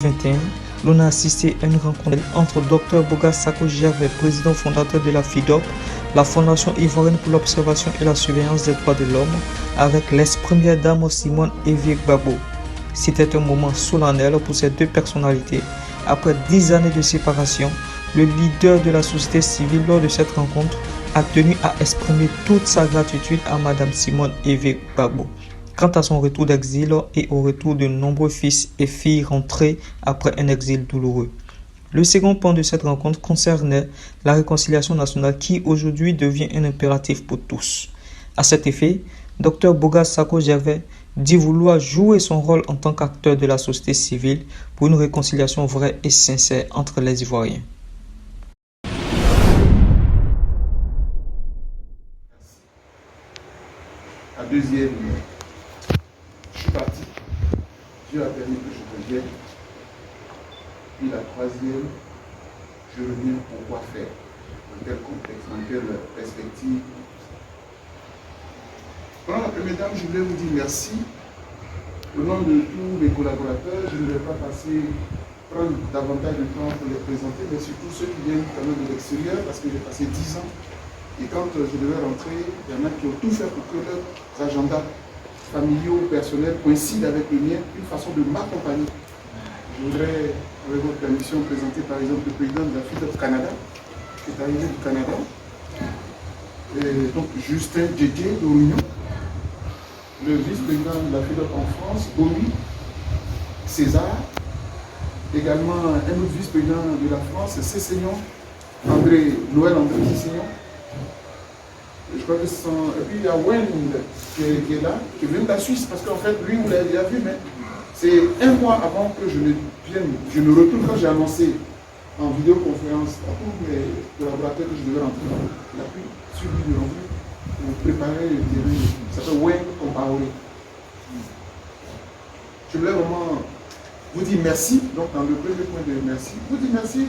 2021, l'on a assisté à une rencontre entre Dr Boga Sako Gervais, président fondateur de la FIDOP, la Fondation ivoirienne pour l'observation et la surveillance des droits de l'homme, avec l'ex-première dame Simone Evie Gbagbo. C'était un moment solennel pour ces deux personnalités. Après 10 années de séparation, le leader de la société civile lors de cette rencontre a tenu à exprimer toute sa gratitude à Madame Simone Evie Gbagbo quant à son retour d'exil et au retour de nombreux fils et filles rentrés après un exil douloureux. Le second point de cette rencontre concernait la réconciliation nationale qui aujourd'hui devient un impératif pour tous. À cet effet, Dr Boga Sako Gervais dit vouloir jouer son rôle en tant qu'acteur de la société civile pour une réconciliation vraie et sincère entre les Ivoiriens. La deuxième, je suis parti, Dieu a permis que je revienne. Puis la troisième, je reviens pour quoi faire, dans quel contexte, dans quelle perspective. Pendant la première dame, je voulais vous dire merci. Au nom de tous mes collaborateurs, je ne vais pas prendre davantage de temps pour les présenter, mais surtout ceux qui viennent quand même de l'extérieur, parce que j'ai passé 10 ans. Et quand je devais rentrer, il y en a qui ont tout fait pour que leurs agendas familiaux, personnels coïncident avec le mien, une façon de m'accompagner. Je voudrais, avec votre permission, présenter par exemple le président de la FIDOP Canada, qui est arrivé du Canada, et donc Justin Djedje de Réunion, le vice-président de la FIDOP en France, Bomi César, également un autre vice-président de la France, Cessignon, Noël André Cessignon. Je crois que ce sont... Et puis il y a Wend qui est là, qui vient de la Suisse, parce qu'en fait, lui, vous l'avez déjà vu, mais c'est un mois avant que je ne retourne, quand j'ai annoncé en vidéoconférence à tous mes collaborateurs que je devais rentrer. Il a pu suivre de rentrer pour préparer le terrain. Ça s'appelle Wend Compaoré. Je voulais vraiment vous dire merci, donc dans le premier point de merci, vous dire merci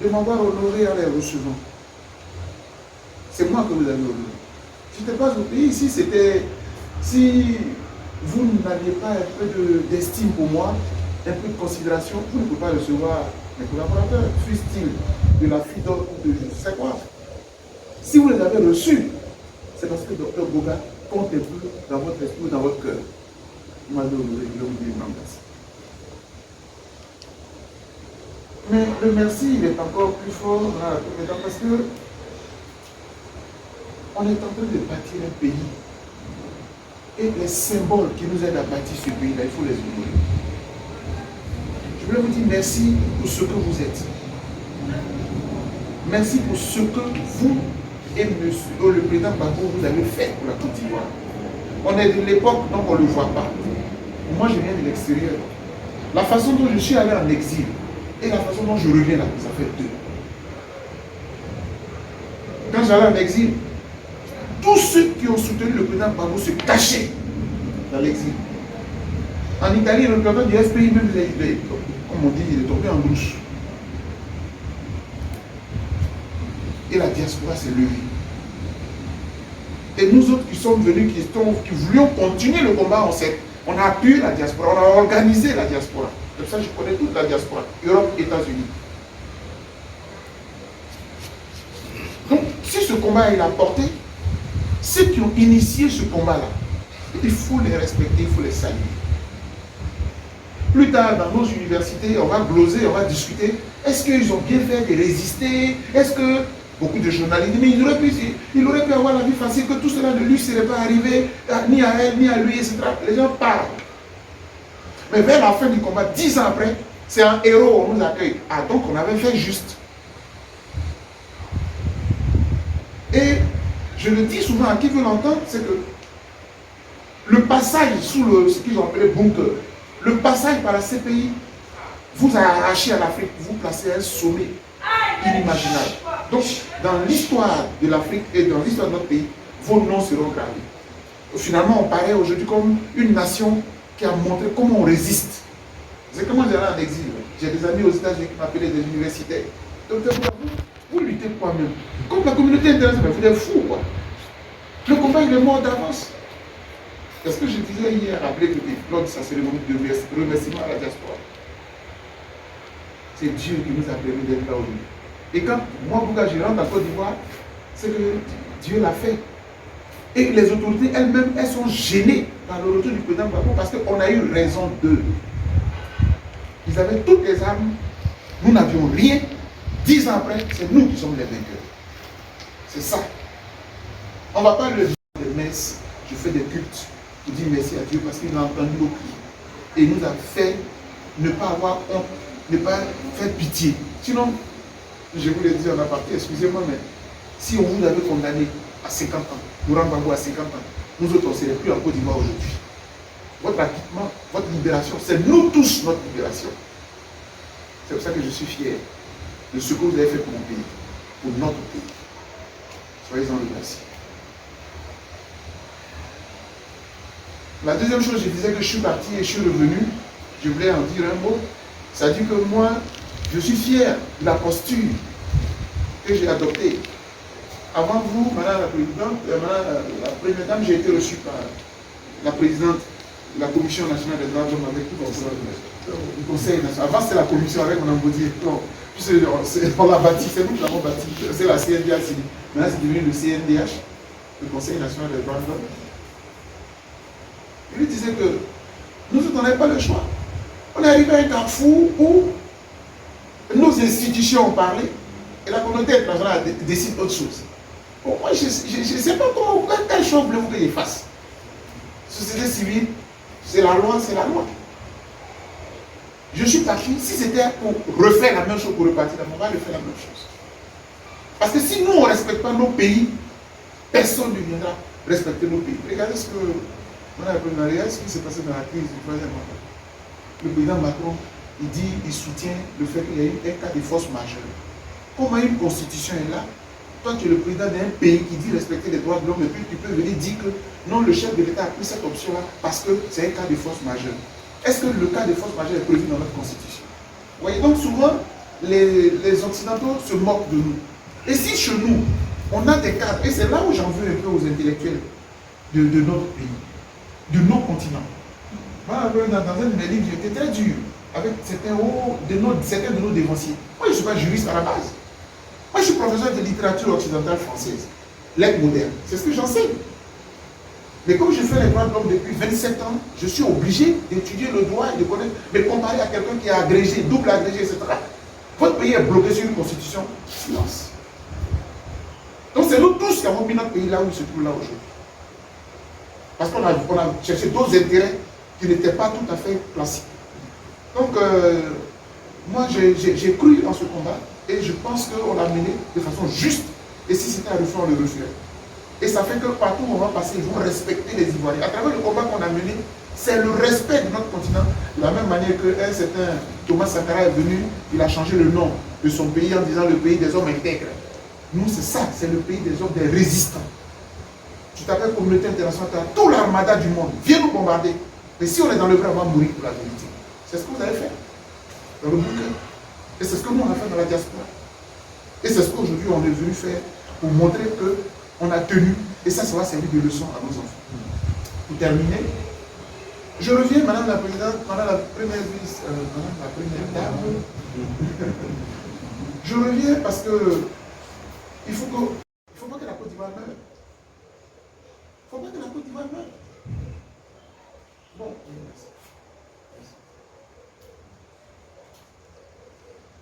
de m'avoir honoré en les recevant. C'est moi que vous avez honoré. Je n'étais pas au pays. Ici, c'était... Si vous n'aviez pas un peu d'estime pour moi, un peu de considération, vous ne pouvez pas recevoir mes collaborateurs, fussent-ils de la FIDOP ou de je ne sais quoi. Si vous les avez reçus, c'est parce que Dr Boga compte un peu dans votre esprit, dans votre cœur. Vous m'avez honoré, je vous dis un merci. Mais le merci, il est encore plus fort dans la première temps parce que on est en train de bâtir un pays. Et les symboles qui nous aident à bâtir ce pays-là, il faut les honorer. Je voulais vous dire merci pour ce que vous êtes. Merci pour ce que vous et le président Gbagbo vous avez fait pour la Côte d'Ivoire. On est de l'époque, donc on ne le voit pas. Moi, je viens de l'extérieur. La façon dont je suis allé en exil et la façon dont je reviens là, ça fait deux. Quand j'allais en exil, tous ceux qui ont soutenu le président Gbagbo se cachaient dans l'exil. En Italie, le président du SPI, même, comme on dit, il est tombé en bouche. Et la diaspora s'est levée. Et nous autres qui sommes venus, qui voulions continuer le combat, on a appuyé la diaspora, on a organisé la diaspora. Comme ça, je connais toute la diaspora, Europe, États-Unis. Donc, si ce combat il a porté, ceux qui ont initié ce combat-là, il faut les respecter, il faut les saluer. Plus tard, dans nos universités, on va gloser, on va discuter. Est-ce qu'ils ont bien fait de résister? Est-ce que beaucoup de journalistes disent, mais il aurait pu avoir la vie facile, que tout cela ne lui serait pas arrivé, ni à elle, ni à lui, etc. Les gens parlent. Mais vers la fin du combat, 10 ans après, c'est un héros, on nous accueille. Ah, donc on avait fait juste. Et je le dis souvent à qui veut l'entendre, c'est que le passage sous ce qu'ils ont appelé bunker, le passage par la CPI, vous a arraché à l'Afrique, vous placez un sommet inimaginable. Donc, dans l'histoire de l'Afrique et dans l'histoire de notre pays, vos noms seront gravés. Finalement, on paraît aujourd'hui comme une nation qui a montré comment on résiste. C'est comment j'allais en exil. J'ai des amis aux États-Unis qui m'appelaient des universitaires. Donc, vous luttez quoi même? Comme la communauté internationale, vous êtes fous, quoi. Le combat, il est mort d'avance. C'est ce que je disais hier, après lors de sa cérémonie de remerciement à la diaspora. C'est Dieu qui nous a permis d'être là aujourd'hui. Et quand moi, Bouga, je rentre en Côte d'Ivoire, c'est que Dieu l'a fait. Et les autorités elles-mêmes, elles sont gênées par le retour du président Gbagbo parce qu'on a eu raison d'eux. Ils avaient toutes les armes, nous n'avions rien. 10 ans après, c'est nous qui sommes les vainqueurs. C'est ça. On ne va pas le dire des messes, je fais des cultes pour dire merci à Dieu parce qu'il a entendu nos cris. Et il nous a fait ne pas avoir honte, ne pas faire pitié. Sinon, je vous l'ai dit en aparté, excusez-moi, mais si on vous avait condamné à 50 ans, Laurent Gbagbo à 50 ans, nous autres, on ne serait plus en Côte d'Ivoire aujourd'hui. Votre acquittement, votre libération, c'est nous tous notre libération. C'est pour ça que je suis fier de ce que vous avez fait pour mon pays, pour notre pays. Soyez-en remerciés. La deuxième chose, je disais que je suis parti et je suis revenu. Je voulais en dire un mot. Ça dit que moi, je suis fier de la posture que j'ai adoptée. Avant vous, Madame la Présidente, Madame la Première Dame, j'ai été reçu par la Présidente de la Commission nationale des droits de l'homme avec tout le Conseil national. Avant, c'était la Commission avec Mme Baudier. On l'a bâti, c'est nous qui l'avons bâti. C'est la CNDH. Maintenant, c'est devenu le CNDH, le Conseil national des droits de l'homme. Il lui disait que nous, on n'avait pas le choix. On est arrivé à un carrefour où nos institutions ont parlé et la communauté internationale décide autre chose. Bon, moi, je ne sais pas comment, quel choix voulez-vous que je fasse. Société civile, c'est la loi, c'est la loi. Je suis parti, si c'était pour refaire la même chose, pour repartir, on va refaire la même chose. Parce que si nous, on ne respecte pas nos pays, personne ne viendra respecter nos pays. Regardez ce qui s'est passé dans la crise du troisième mandat. Le président Macron, il dit, il soutient le fait qu'il y a eu un cas de force majeure. Comment une constitution est là? Toi, tu es le président d'un pays qui dit respecter les droits de l'homme, et puis tu peux venir dire que non, le chef de l'État a pris cette option-là parce que c'est un cas de force majeure. Est-ce que le cas de force majeure est prévu dans notre constitution? Vous voyez, donc souvent, les Occidentaux se moquent de nous. Et si chez nous, on a des cadres, et c'est là où j'en veux un peu aux intellectuels de notre pays, de nos continents. Moi, dans un de mes livres, j'étais très dur avec certains de nos dévanciers. Moi, je ne suis pas juriste à la base. Moi, je suis professeur de littérature occidentale française, lettres modernes. C'est ce que j'enseigne. Mais comme je fais les droits de l'homme depuis 27 ans, je suis obligé d'étudier le droit et de connaître, de comparer à quelqu'un qui est agrégé, double agrégé, etc. Votre pays est bloqué sur une constitution, silence. Donc c'est nous tous qui avons mis notre pays là où il se trouve là aujourd'hui. Parce qu'on a cherché d'autres intérêts qui n'étaient pas tout à fait classiques. Donc, moi, j'ai cru en ce combat et je pense qu'on l'a mené de façon juste. Et si c'était à refaire, on le referait. Et ça fait que partout où on va passer, ils vont respecter les Ivoiriens. À travers le combat qu'on a mené, c'est le respect de notre continent. De la même manière qu'un certain Thomas Sankara est venu, il a changé le nom de son pays en disant le pays des hommes intègres. Nous, c'est ça, c'est le pays des hommes, des résistants. Tu t'appelles communauté internationale, tu as tout l'armada du monde, viens nous bombarder. Mais si on est dans le vrai, on va mourir pour la vérité. C'est ce que vous avez fait dans le bouquin. Et c'est ce que nous, on a fait dans la diaspora. Et c'est ce qu'aujourd'hui, on est venu faire pour montrer qu'on a tenu. Et ça va servir de leçon à nos enfants. Pour terminer, je reviens, Madame la Présidente, Madame la Première Vice, Madame la Première Dame. Je reviens parce que il faut pas que la Côte d'Ivoire meure. Il ne faut pas que la Côte d'Ivoire meure. Bon, merci.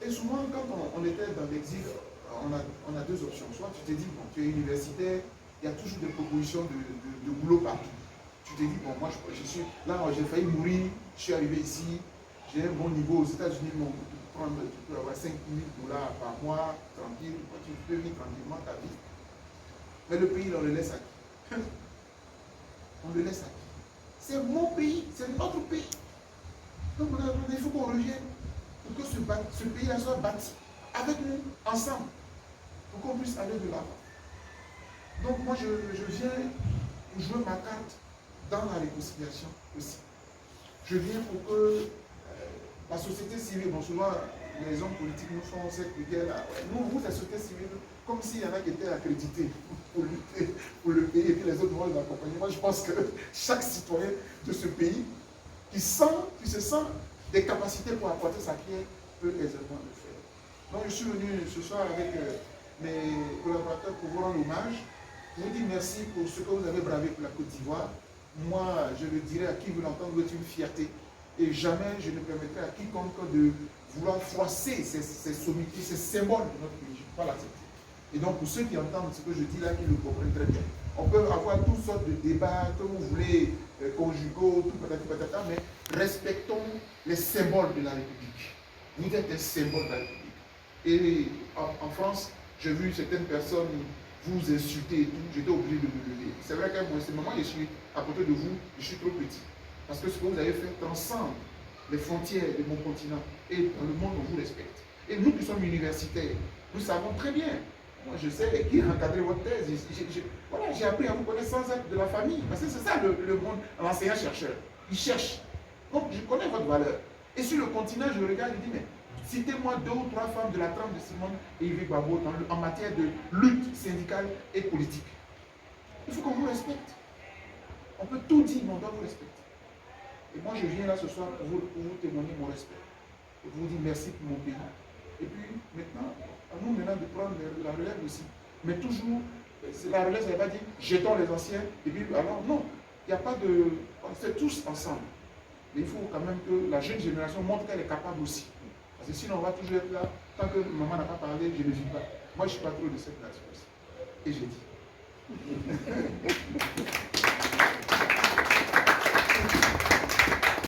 Et souvent, quand on était dans l'exil, on a deux options. Soit tu te dis, bon, tu es universitaire, il y a toujours des propositions de boulot partout. Tu te dis, bon, moi, je suis là, j'ai failli mourir, je suis arrivé ici, j'ai un bon niveau aux États-Unis, tu peux avoir 5 000 $ par mois, tranquille, tu peux vivre tranquillement ta vie. Mais le pays, on le laisse à qui? On le laisse à qui? C'est mon pays, c'est notre pays. Donc il faut qu'on revienne pour que ce pays-là soit bâti avec nous, ensemble, pour qu'on puisse aller de l'avant. Donc moi, je viens pour jouer ma carte dans la réconciliation aussi. Je viens pour que la société civile, bon souvent les hommes politiques nous font cette guerre-là. Nous, la société civile, comme s'il y en a qui étaient accrédités pour lutter pour le pays et que les autres vont les accompagner. Moi, je pense que chaque citoyen de ce pays qui se sent des capacités pour apporter sa pierre peut aisément le faire. Donc je suis venu ce soir avec mes collaborateurs pour vous rendre hommage. Je vous dis merci pour ce que vous avez bravé pour la Côte d'Ivoire. Moi, je le dirai à qui veut l'entendre, vous êtes une fierté. Et jamais je ne permettrai à quiconque de vouloir froisser ces sommités, ces symboles de notre pays. Je ne peux pas l'accepter. Et donc, pour ceux qui entendent ce que je dis là, qui le comprennent très bien. On peut avoir toutes sortes de débats, que vous voulez, conjugaux, tout patati patata, mais respectons les symboles de la République. Vous êtes un symbole de la République. Et en France, j'ai vu certaines personnes vous insulter et tout, j'étais obligé de me lever. C'est vrai qu'à ce moment, je suis à côté de vous, je suis trop petit. Parce que ce que vous avez fait transcende les frontières de mon continent. Et dans le monde, on vous respecte. Et nous qui sommes universitaires, nous savons très bien. Moi, je sais qui a encadré votre thèse. Voilà, j'ai appris à vous connaître sans être de la famille. Parce que c'est ça le monde, l'enseignant-chercheur. Il cherche. Donc, je connais votre valeur. Et sur le continent, je regarde et dis, mais citez-moi 2 ou 3 femmes de la trempe de Simone et Yves Gbagbo en matière de lutte syndicale et politique. Il faut qu'on vous respecte. On peut tout dire, mais on doit vous respecter. Et moi, je viens là ce soir pour vous témoigner mon respect. Et pour vous dire merci pour mon pays. Et puis, maintenant, à nous maintenant de prendre la relève aussi. Mais toujours, la relève, ça ne veut pas dire jetons les anciens. Et puis, alors, non. Il n'y a pas de... On fait tous ensemble. Mais il faut quand même que la jeune génération montre qu'elle est capable aussi. Parce que sinon, on va toujours être là. Tant que maman n'a pas parlé, je ne vis pas. Moi, je ne suis pas trop de cette nation aussi. Et j'ai dit.